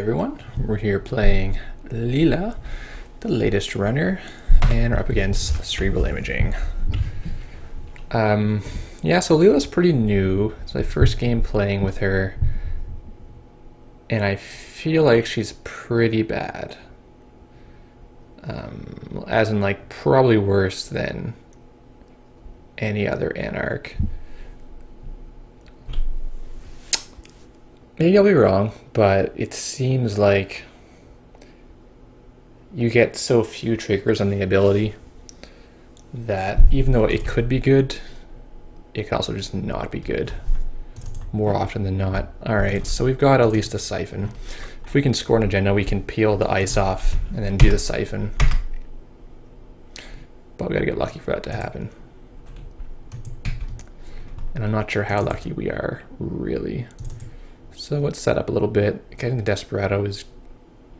everyone, we're here playing Leela, the latest runner, and we're up against cerebral imaging. Yeah, so Leela's pretty new. It's my first game playing with her, and I feel like she's pretty bad. As in, like, probably worse than any other Anarch. Maybe I'll be wrong, but it seems like you get so few triggers on the ability that even though it could be good, it can also just not be good more often than not. Alright, so we've got at least a siphon. If we can score an agenda, we can peel the ice off and then do the siphon. But we gotta get lucky for that to happen. And I'm not sure how lucky we are, really. So let's set up a little bit. Getting the Desperado is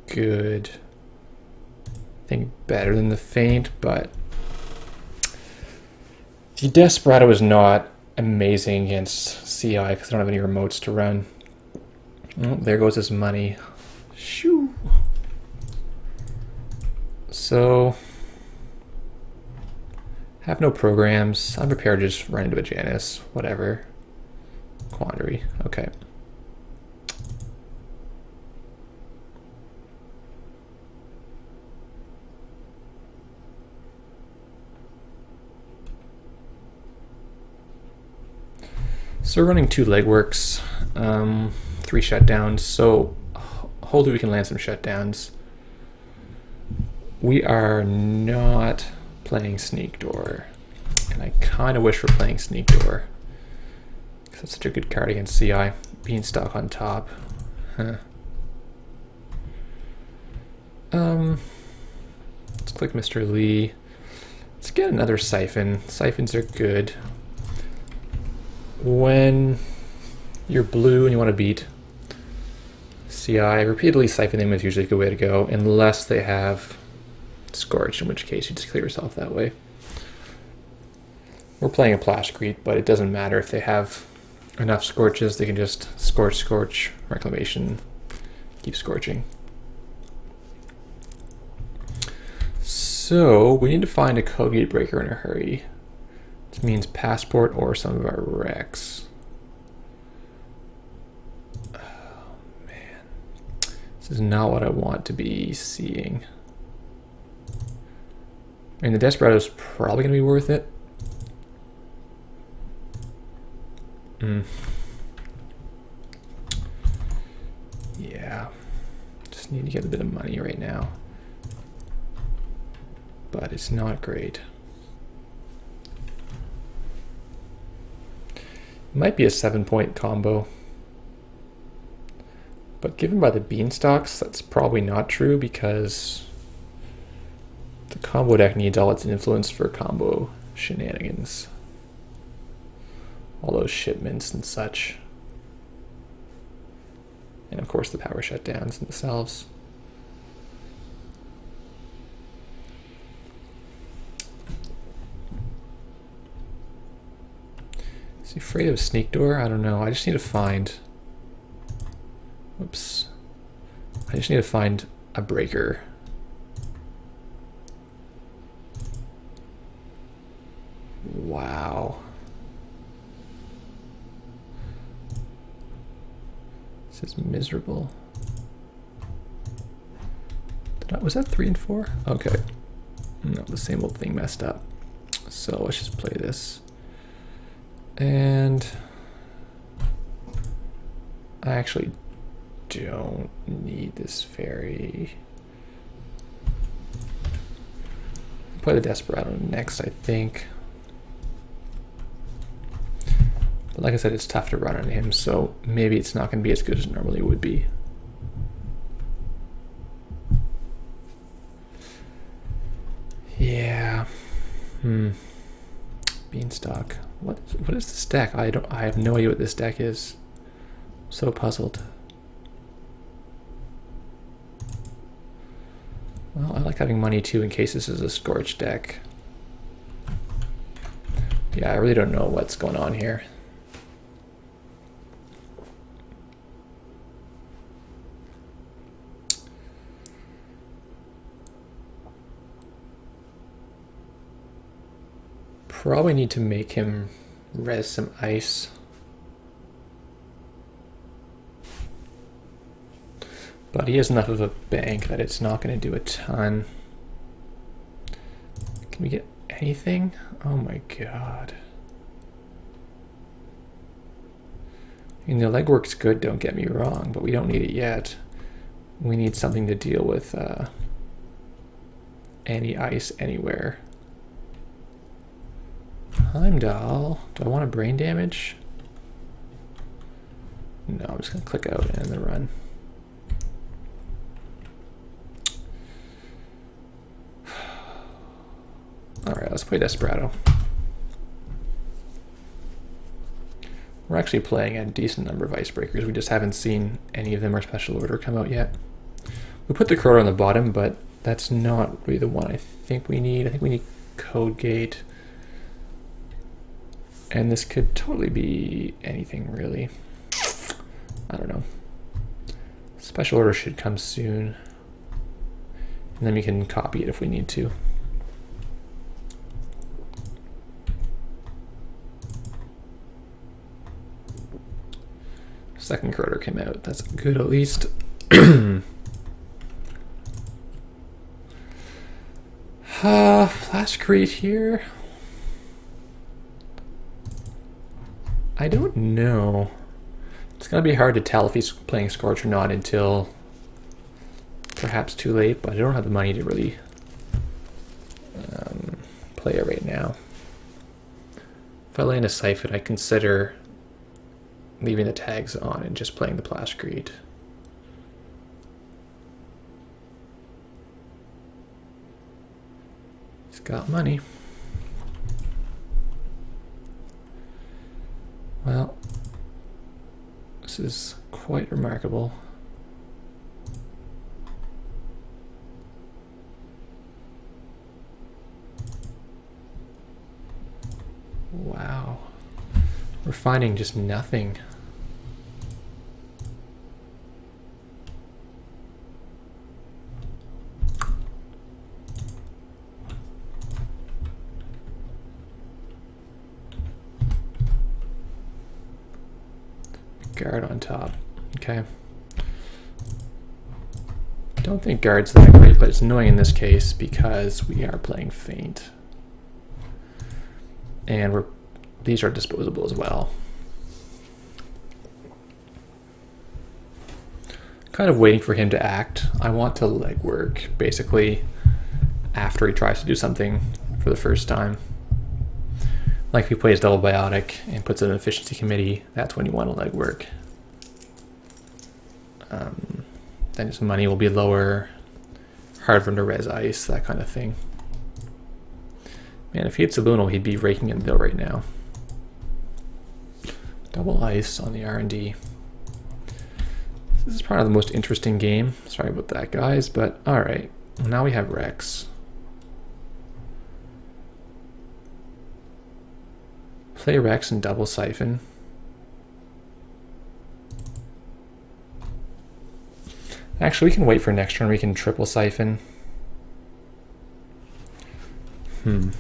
good. I think better than the Feint, but the Desperado is not amazing against CI because I don't have any remotes to run. Oh, there goes his money. Shoo! So, have no programs. I'm prepared to just run into a Janus. Whatever. Quandary. Okay. So we're running 2 legworks, 3 shutdowns, so hopefully we can land some shutdowns. We are not playing Sneak Door, and I kind of wish we're playing Sneak Door, because that's such a good card against CI. Beanstalk on top. Huh. Let's click Mr. Lee. Let's get another Siphon. Siphons are good. When you're blue and you want to beat CI, repeatedly Siphon them is usually a good way to go, unless they have Scorch, in which case you just clear yourself that way. We're playing a Plashcrete, but it doesn't matter if they have enough Scorches, they can just Scorch, Reclamation, keep scorching. So, we need to find a code gate breaker in a hurry. This means Passport or some of our wrecks. Oh, man. This is not what I want to be seeing. I mean, the Desperado is probably going to be worth it. Yeah. Just need to get a bit of money right now. But it's not great. Might be a 7-point combo, but given by the Beanstalks, that's probably not true because the combo deck needs all its influence for combo shenanigans. All those shipments and such. And of course the power shutdowns themselves. Is he afraid of Sneak Door? I don't know. I just need to find... Whoops. I just need to find a breaker. Wow. This is miserable. Was that 3 and 4? Okay. No, the same old thing messed up. So let's just play this. And I actually don't need this fairy. Play the Desperado next, I think. But like I said, it's tough to run on him, so maybe it's not going to be as good as it normally would be. Yeah. Beanstalk. What is this deck? I have no idea what this deck is. I'm so puzzled. Well, I like having money too in case this is a Scorch deck. Yeah, I really don't know what's going on here. probably need to make him res some ice. But he has enough of a bank that it's not going to do a ton. Can we get anything? Oh my god. I mean, the legwork's good, don't get me wrong, but we don't need it yet. We need something to deal with any ice anywhere. Heimdall. Do I want a brain damage? No, I'm just going to click out and then run. Alright, let's play Desperado. We're actually playing a decent number of icebreakers. We just haven't seen any of them or special order come out yet. We put the Crota on the bottom, but that's not really the one I think we need. I think we need Code Gate. And this could totally be anything, really. I don't know. Special order should come soon. And then we can copy it if we need to. Second Crota came out. That's good at least. Flash Crete here. I don't know. It's gonna be hard to tell if he's playing Scorch or not until perhaps too late, but I don't have the money to really play it right now. If I land a Siphon, I consider leaving the tags on and just playing the Flash Crete. He's got money. Well, this is quite remarkable. Wow. We're finding just nothing. Guard on top. Okay. Don't think guard's that great, but it's annoying in this case because we are playing Feint. And these are disposable as well. Kind of waiting for him to act. I want to legwork basically after he tries to do something for the first time. Like if he plays double biotic and puts it in an efficiency committee, that's when you want to legwork. Then his money will be lower, hard for him to res ice, that kind of thing. Man, if he hits Subliminal, he'd be raking in the dough right now. Double ice on the R&D. This is probably the most interesting game. Sorry about that, guys, but alright. Now we have Rex. Play Rex and double Siphon. Actually, we can wait for next turn. We can triple Siphon. We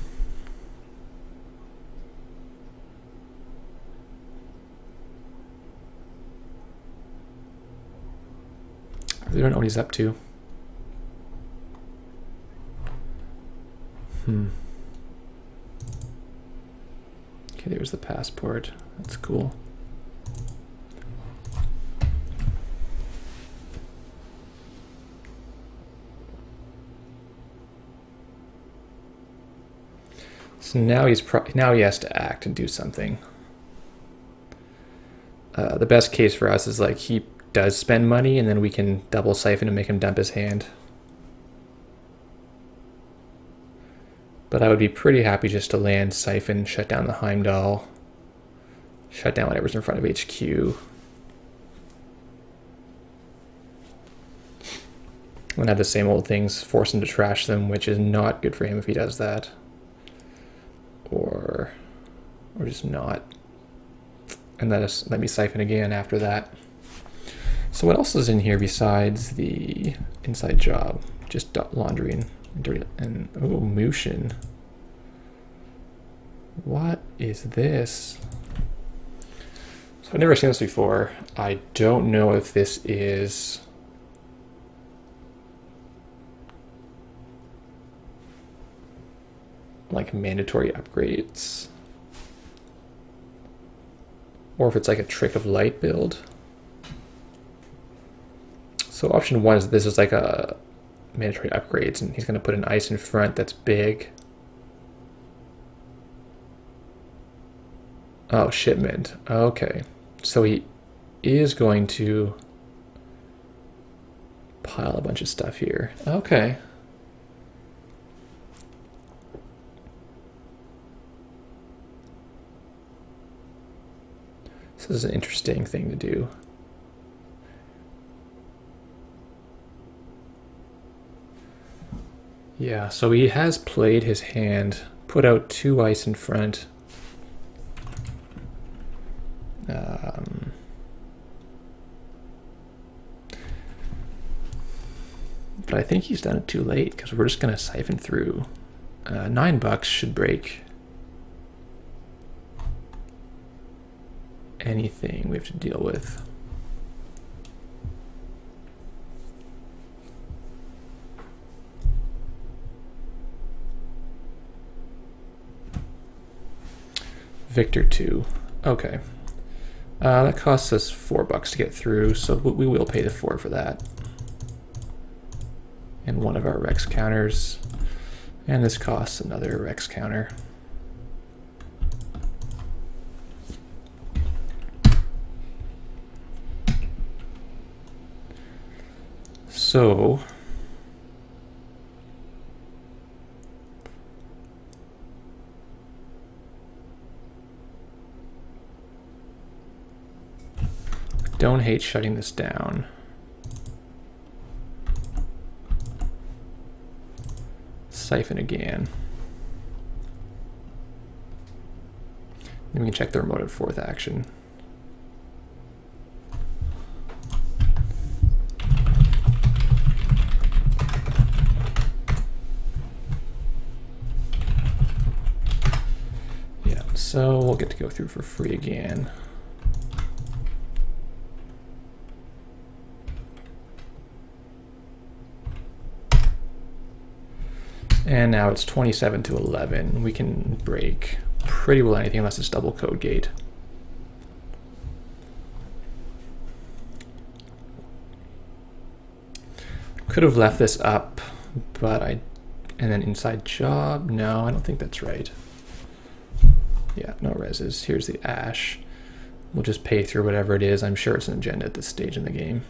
don't know what he's up to. Okay, there's the passport. That's cool. So now he has to act and do something. The best case for us is like he does spend money and then we can double Siphon and make him dump his hand. But I would be pretty happy just to land Siphon, shut down the Heimdall, shut down whatever's in front of HQ. And have the same old things, force him to trash them, which is not good for him if he does that. Or just not. And let me Siphon again after that. So what else is in here besides the inside job? Just laundry and dirty and oh, Mushin. What is this? So I've never seen this before. I don't know if this is like mandatory upgrades, or if it's like a trick of light build. So option 1 is this is like a mandatory upgrades, and he's going to put an ice in front that's big. Oh, shipment. Okay. So he is going to pile a bunch of stuff here. Okay. This is an interesting thing to do. Yeah, so he has played his hand, put out 2 ice in front. But I think he's done it too late because we're just going to siphon through. $9 should break anything we have to deal with. Victor 2. Okay. That costs us $4 to get through, so we will pay the 4 for that. And one of our Rex counters. And this costs another Rex counter. So don't hate shutting this down. Siphon again. Then we can check the remote at 4th action. Yeah, so we'll get to go through for free again. And now it's 27 to 11. We can break pretty well anything unless it's double code gate. Could have left this up, but and then inside job, no, I don't think that's right. Yeah, no reses. Here's the ash. We'll just pay through whatever it is. I'm sure it's an agenda at this stage in the game.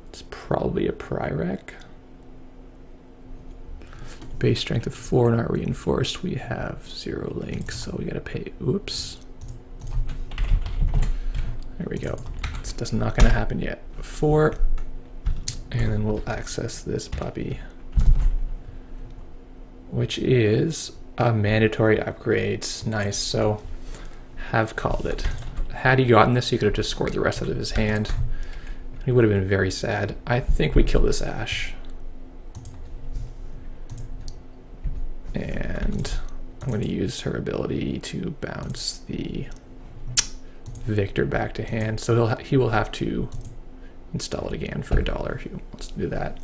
It's probably a Pry-Rec. Base strength of 4, not reinforced. We have 0 links, so we gotta pay. Oops. There we go. It's not gonna happen yet. 4, and then we'll access this puppy, which is a mandatory upgrades. Nice. So have called it. Had he gotten this, he could have just scored the rest out of his hand. He would have been very sad. I think we kill this ash. And I'm going to use her ability to bounce the Victor back to hand. So he will have to install it again for $1 if he wants to do that.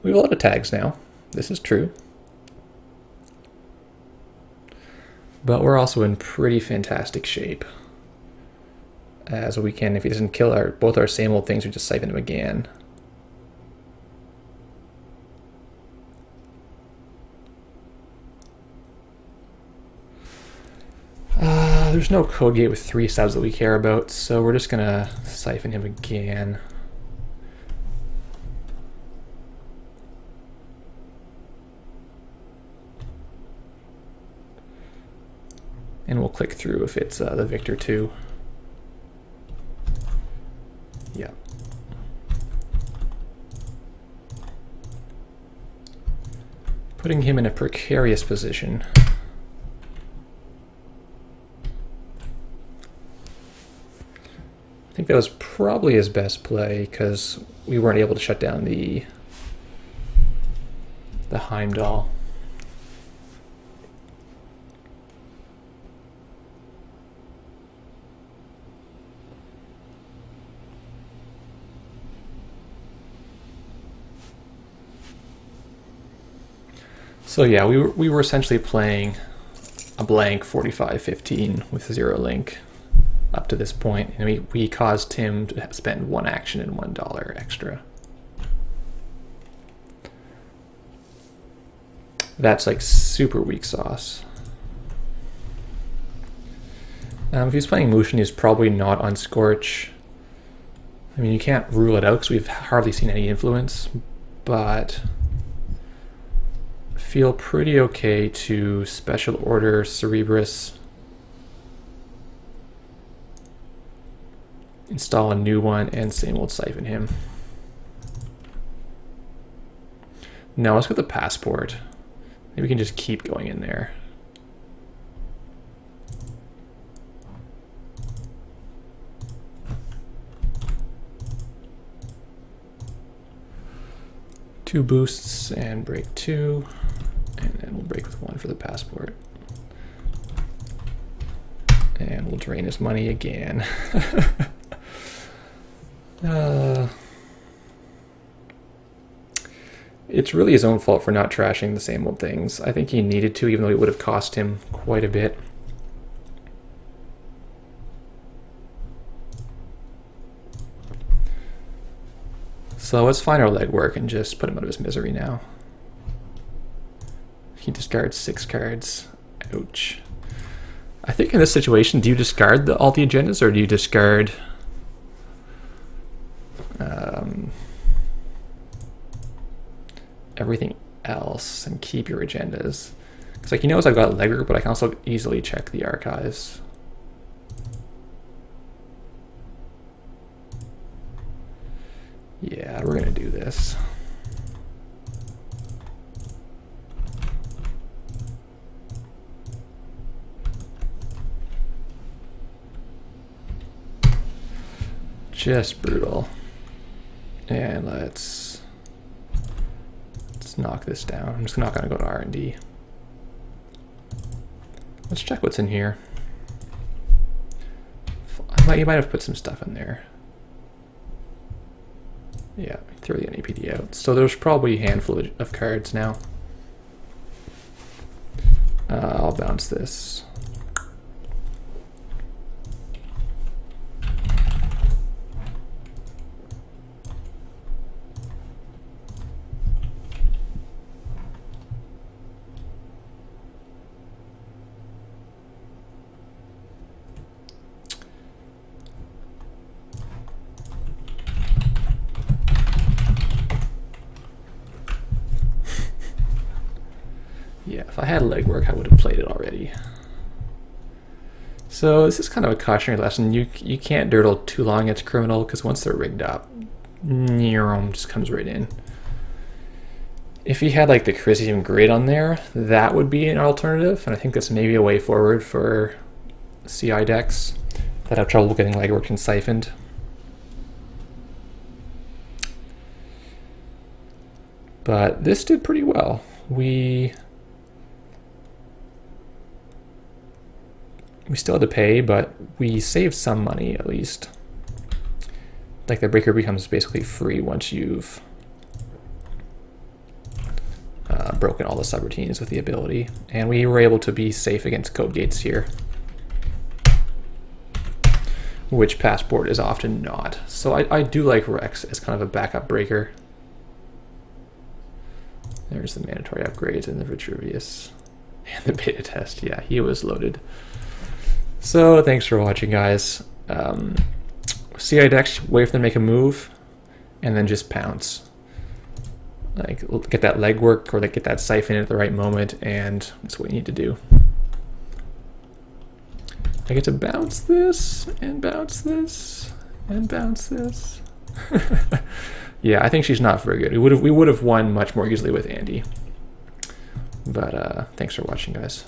We have a lot of tags now. This is true. But we're also in pretty fantastic shape. As we can, if he doesn't kill both our same old things, we just siphon him again. There's no code gate with 3 subs that we care about, so we're just gonna siphon him again. And we'll click through if it's the Victor 2. Yeah. Putting him in a precarious position. I think that was probably his best play because we weren't able to shut down the the Heimdall. So yeah, we were essentially playing a blank 45-15 with 0 link up to this point, and we caused him to spend 1 action and $1 extra. That's like super weak sauce. If he's playing Mushin, he's probably not on Scorch. I mean, you can't rule it out because we've hardly seen any influence, but feel pretty okay to special order Cerebrus, install a new one, and same old siphon him. No, let's go with the passport. Maybe we can just keep going in there. Two boosts and break 2. And then we'll break with 1 for the passport. And we'll drain his money again. It's really his own fault for not trashing the same old things. I think he needed to, even though it would have cost him quite a bit. So let's find our legwork and just put him out of his misery now. He discards 6 cards. Ouch. I think in this situation, do you discard all the agendas, or do you discard everything else and keep your agendas? Because like he knows I've got legwork, but I can also easily check the archives. Yeah, we're gonna do this. Just brutal. And let's knock this down. I'm just not gonna go to R&D. Let's check what's in here. You might have put some stuff in there. Yeah, throw the NAPD out. So there's probably a handful of cards now. I'll bounce this. Yeah, if I had legwork, I would have played it already. So this is kind of a cautionary lesson. You can't dirtle too long against criminal, because once they're rigged up, Neuron just comes right in. If he had like the Charisma grid on there, that would be an alternative, and I think that's maybe a way forward for CI decks that have trouble getting legwork and siphoned. But this did pretty well. We still had to pay, but we saved some money at least. Like the breaker becomes basically free once you've broken all the subroutines with the ability. And we were able to be safe against code gates here, which Passport is often not. So I do like Rex as kind of a backup breaker. There's the mandatory upgrades and the Vitruvius. And the beta test, yeah, he was loaded. So thanks for watching, guys. CI decks, wait for them to make a move, and then just pounce. Like, get that legwork or like get that siphon at the right moment, and that's what you need to do. I get to bounce this, and bounce this, and bounce this. Yeah, I think she's not very good. We would have won much more easily with Andy. But thanks for watching, guys.